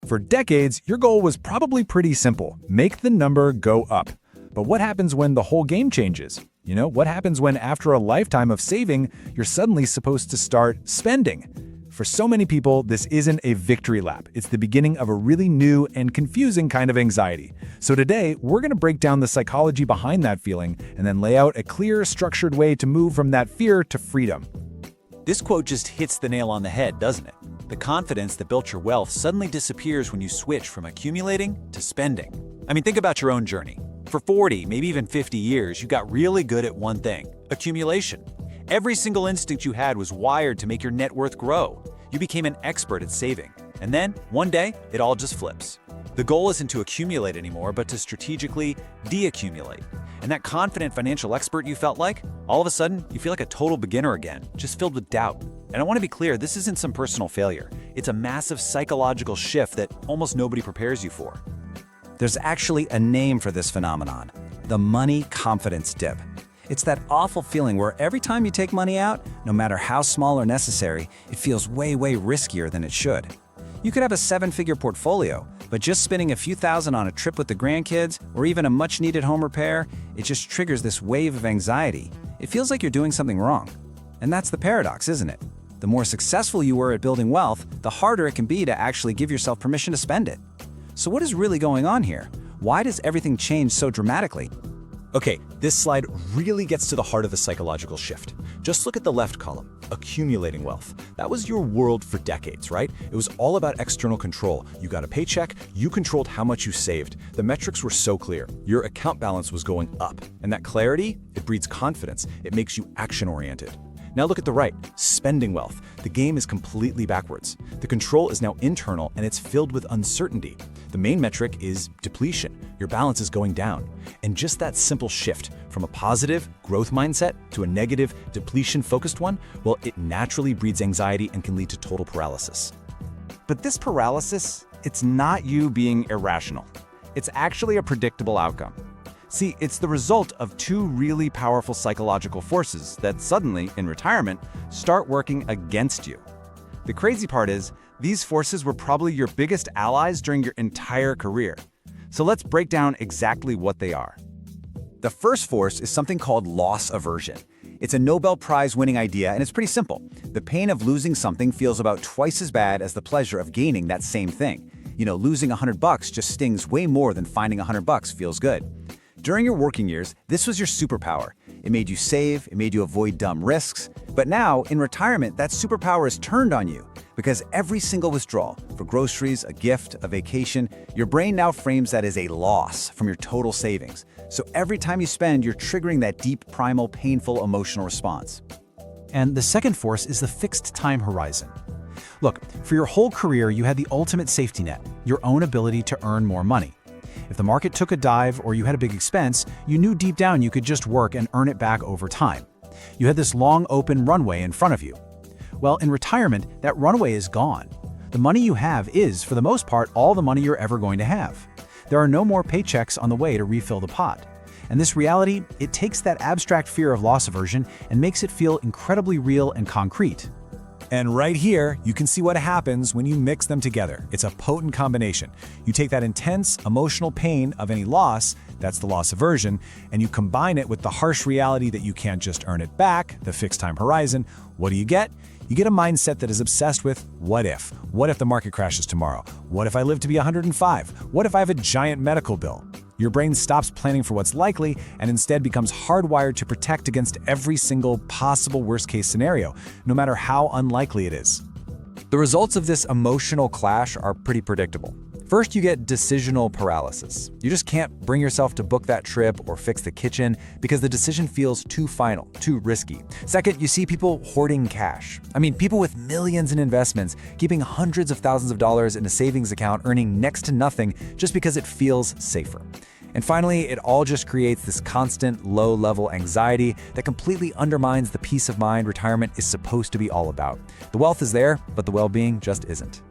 For decades, your goal was probably pretty simple: make the number go up. But what happens when the whole game changes? What happens when after a lifetime of saving, you're suddenly supposed to start spending? For so many people, this isn't a victory lap. It's the beginning of a really new and confusing kind of anxiety. So today, we're going to break down the psychology behind that feeling and then lay out a clear, structured way to move from that fear to freedom. This quote just hits the nail on the head, doesn't it? The confidence that built your wealth suddenly disappears when you switch from accumulating to spending. Think about your own journey. For 40, maybe even 50 years, you got really good at one thing: accumulation. Every single instinct you had was wired to make your net worth grow. You became an expert at saving. And then, one day, it all just flips. The goal isn't to accumulate anymore, but to strategically deaccumulate. And that confident financial expert you felt like, all of a sudden, you feel like a total beginner again, just filled with doubt. And I want to be clear, this isn't some personal failure. It's a massive psychological shift that almost nobody prepares you for. There's actually a name for this phenomenon: the money confidence dip. It's that awful feeling where every time you take money out, no matter how small or necessary, it feels way riskier than it should. You could have a 7-figure portfolio, but just spending a few thousand on a trip with the grandkids or even a much-needed home repair, it just triggers this wave of anxiety. It feels like you're doing something wrong. And that's the paradox, isn't it? The more successful you were at building wealth, the harder it can be to actually give yourself permission to spend it. So what is really going on here? Why does everything change so dramatically? Okay, this slide really gets to the heart of the psychological shift. Just look at the left column: accumulating wealth. That was your world for decades, right? It was all about external control. You got a paycheck, you controlled how much you saved. The metrics were so clear. Your account balance was going up. And that clarity, it breeds confidence. It makes you action-oriented. Now look at the right: spending wealth. The game is completely backwards. The control is now internal and it's filled with uncertainty. The main metric is depletion. Your balance is going down. And just that simple shift from a positive growth mindset to a negative depletion-focused one, well, it naturally breeds anxiety and can lead to total paralysis. But this paralysis, it's not you being irrational. It's actually a predictable outcome. See, it's the result of two really powerful psychological forces that suddenly, in retirement, start working against you. The crazy part is, these forces were probably your biggest allies during your entire career. So let's break down exactly what they are. The first force is something called loss aversion. It's a Nobel Prize-winning idea, and it's pretty simple. The pain of losing something feels about twice as bad as the pleasure of gaining that same thing. Losing $100 just stings way more than finding $100 feels good. During your working years, this was your superpower. It made you save, it made you avoid dumb risks. But now, in retirement, that superpower is turned on you. Because every single withdrawal, for groceries, a gift, a vacation, your brain now frames that as a loss from your total savings. So every time you spend, you're triggering that deep, primal, painful emotional response. And the second force is the fixed time horizon. Look, for your whole career, you had the ultimate safety net: your own ability to earn more money. If the market took a dive or you had a big expense, you knew deep down you could just work and earn it back over time. You had this long open runway in front of you. Well, in retirement, that runway is gone. The money you have is, for the most part, all the money you're ever going to have. There are no more paychecks on the way to refill the pot. And this reality, it takes that abstract fear of loss aversion and makes it feel incredibly real and concrete. And right here, you can see what happens when you mix them together. It's a potent combination. You take that intense emotional pain of any loss, that's the loss aversion, and you combine it with the harsh reality that you can't just earn it back, the fixed time horizon. What do you get? You get a mindset that is obsessed with what if? What if the market crashes tomorrow? What if I live to be 105? What if I have a giant medical bill? Your brain stops planning for what's likely and instead becomes hardwired to protect against every single possible worst-case scenario, no matter how unlikely it is. The results of this emotional clash are pretty predictable. First, you get decisional paralysis. You just can't bring yourself to book that trip or fix the kitchen because the decision feels too final, too risky. Second, you see people hoarding cash. People with millions in investments, keeping hundreds of thousands of dollars in a savings account, earning next to nothing just because it feels safer. And finally, it all just creates this constant low-level anxiety that completely undermines the peace of mind retirement is supposed to be all about. The wealth is there, but the well-being just isn't.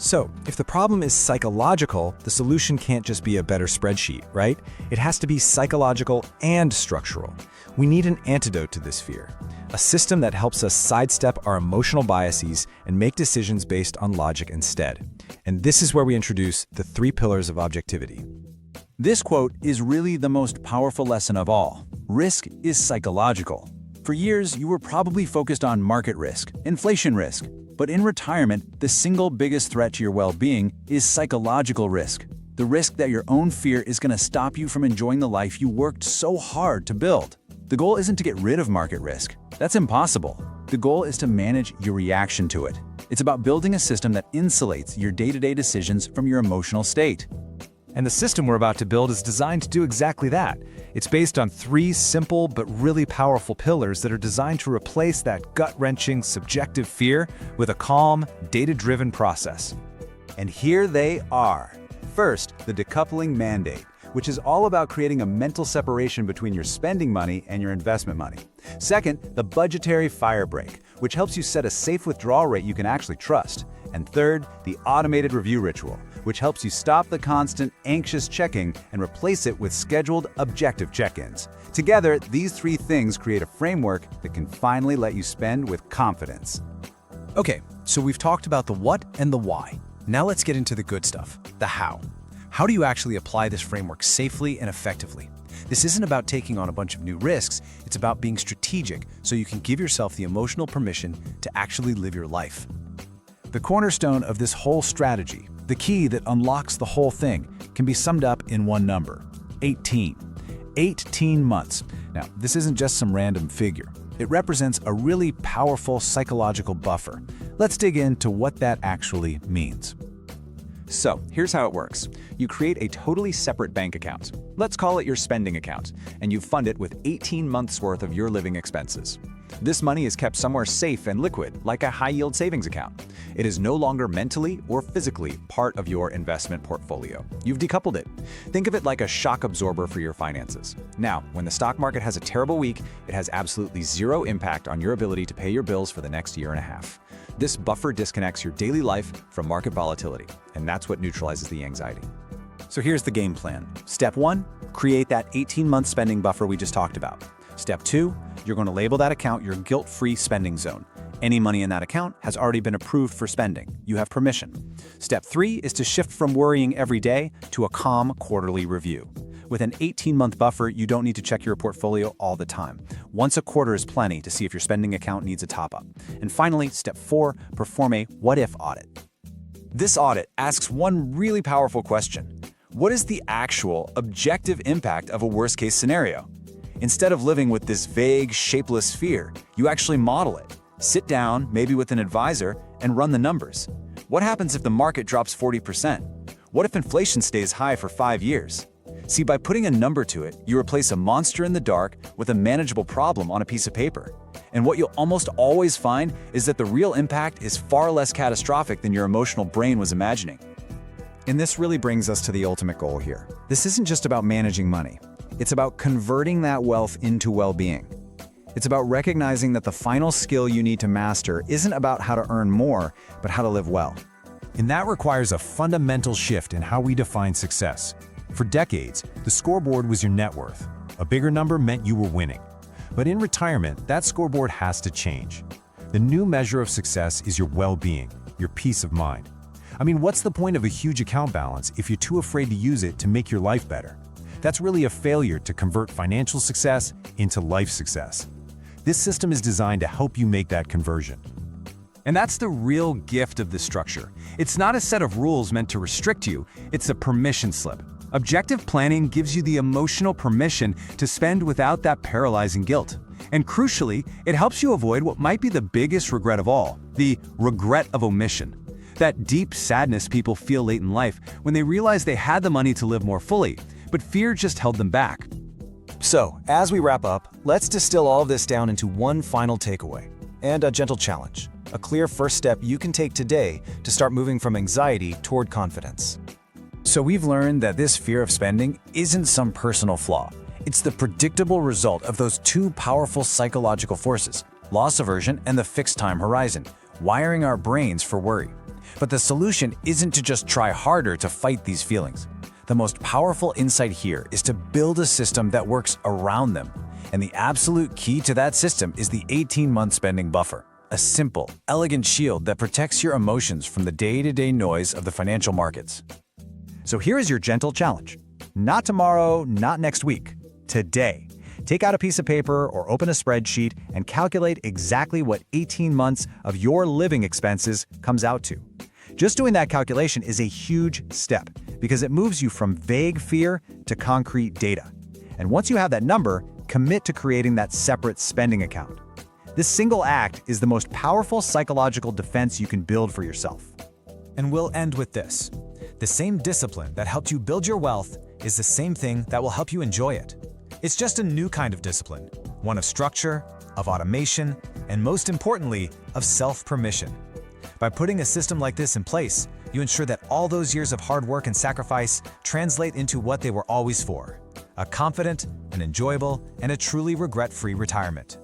So, if the problem is psychological, the solution can't just be a better spreadsheet, right? It has to be psychological and structural. We need an antidote to this fear, a system that helps us sidestep our emotional biases and make decisions based on logic instead. And this is where we introduce the 3 pillars of objectivity. This quote is really the most powerful lesson of all. Risk is psychological. For years, you were probably focused on market risk, inflation risk. But in retirement, the single biggest threat to your well-being is psychological risk. The risk that your own fear is going to stop you from enjoying the life you worked so hard to build. The goal isn't to get rid of market risk. That's impossible. The goal is to manage your reaction to it. It's about building a system that insulates your day-to-day decisions from your emotional state. And the system we're about to build is designed to do exactly that. It's based on 3 simple but really powerful pillars that are designed to replace that gut-wrenching, subjective fear with a calm, data-driven process. And here they are. First, the Decoupling Mandate, which is all about creating a mental separation between your spending money and your investment money. Second, the Budgetary Firebreak, which helps you set a safe withdrawal rate you can actually trust. And third, the Automated Review Ritual, which helps you stop the constant, anxious checking and replace it with scheduled, objective check-ins. Together, these 3 things create a framework that can finally let you spend with confidence. Okay, so we've talked about the what and the why. Now let's get into the good stuff, the how. How do you actually apply this framework safely and effectively? This isn't about taking on a bunch of new risks, it's about being strategic so you can give yourself the emotional permission to actually live your life. The cornerstone of this whole strategy, the key that unlocks the whole thing, can be summed up in one number: 18. 18 months. Now, this isn't just some random figure. It represents a really powerful psychological buffer. Let's dig into what that actually means. So, here's how it works. You create a totally separate bank account. Let's call it your spending account, and you fund it with 18 months' worth of your living expenses. This money is kept somewhere safe and liquid, like a high-yield savings account. It is no longer mentally or physically part of your investment portfolio. You've decoupled it. Think of it like a shock absorber for your finances. Now, when the stock market has a terrible week, it has absolutely 0 impact on your ability to pay your bills for the next year and a half. This buffer disconnects your daily life from market volatility, and that's what neutralizes the anxiety. So here's the game plan. Step 1, create that 18-month spending buffer we just talked about. Step 2, you're going to label that account your guilt-free spending zone. Any money in that account has already been approved for spending. You have permission. Step 3 is to shift from worrying every day to a calm quarterly review. With an 18-month buffer, you don't need to check your portfolio all the time. Once a quarter is plenty to see if your spending account needs a top-up. And finally, step 4, perform a what-if audit. This audit asks one really powerful question. What is the actual, objective impact of a worst-case scenario? Instead of living with this vague, shapeless fear, you actually model it. Sit down, maybe with an advisor, and run the numbers. What happens if the market drops 40%? What if inflation stays high for 5 years? See, by putting a number to it, you replace a monster in the dark with a manageable problem on a piece of paper. And what you'll almost always find is that the real impact is far less catastrophic than your emotional brain was imagining. And this really brings us to the ultimate goal here. This isn't just about managing money. It's about converting that wealth into well-being. It's about recognizing that the final skill you need to master isn't about how to earn more, but how to live well. And that requires a fundamental shift in how we define success. For decades, the scoreboard was your net worth. A bigger number meant you were winning. But in retirement, that scoreboard has to change. The new measure of success is your well-being, your peace of mind. I mean, what's the point of a huge account balance if you're too afraid to use it to make your life better? That's really a failure to convert financial success into life success. This system is designed to help you make that conversion. And that's the real gift of this structure. It's not a set of rules meant to restrict you, it's a permission slip. Objective planning gives you the emotional permission to spend without that paralyzing guilt. And crucially, it helps you avoid what might be the biggest regret of all, the regret of omission. That deep sadness people feel late in life when they realize they had the money to live more fully, but fear just held them back. So, as we wrap up, let's distill all of this down into one final takeaway and a gentle challenge, a clear first step you can take today to start moving from anxiety toward confidence. So we've learned that this fear of spending isn't some personal flaw. It's the predictable result of those 2 powerful psychological forces, loss aversion and the fixed time horizon, wiring our brains for worry. But the solution isn't to just try harder to fight these feelings. The most powerful insight here is to build a system that works around them. And the absolute key to that system is the 18-month spending buffer. A simple, elegant shield that protects your emotions from the day-to-day noise of the financial markets. So here is your gentle challenge. Not tomorrow, not next week. Today. Take out a piece of paper or open a spreadsheet and calculate exactly what 18 months of your living expenses comes out to. Just doing that calculation is a huge step because it moves you from vague fear to concrete data. And once you have that number, commit to creating that separate spending account. This single act is the most powerful psychological defense you can build for yourself. And we'll end with this. The same discipline that helped you build your wealth is the same thing that will help you enjoy it. It's just a new kind of discipline, one of structure, of automation, and most importantly, of self-permission. By putting a system like this in place, you ensure that all those years of hard work and sacrifice translate into what they were always for: a confident, an enjoyable, and a truly regret-free retirement.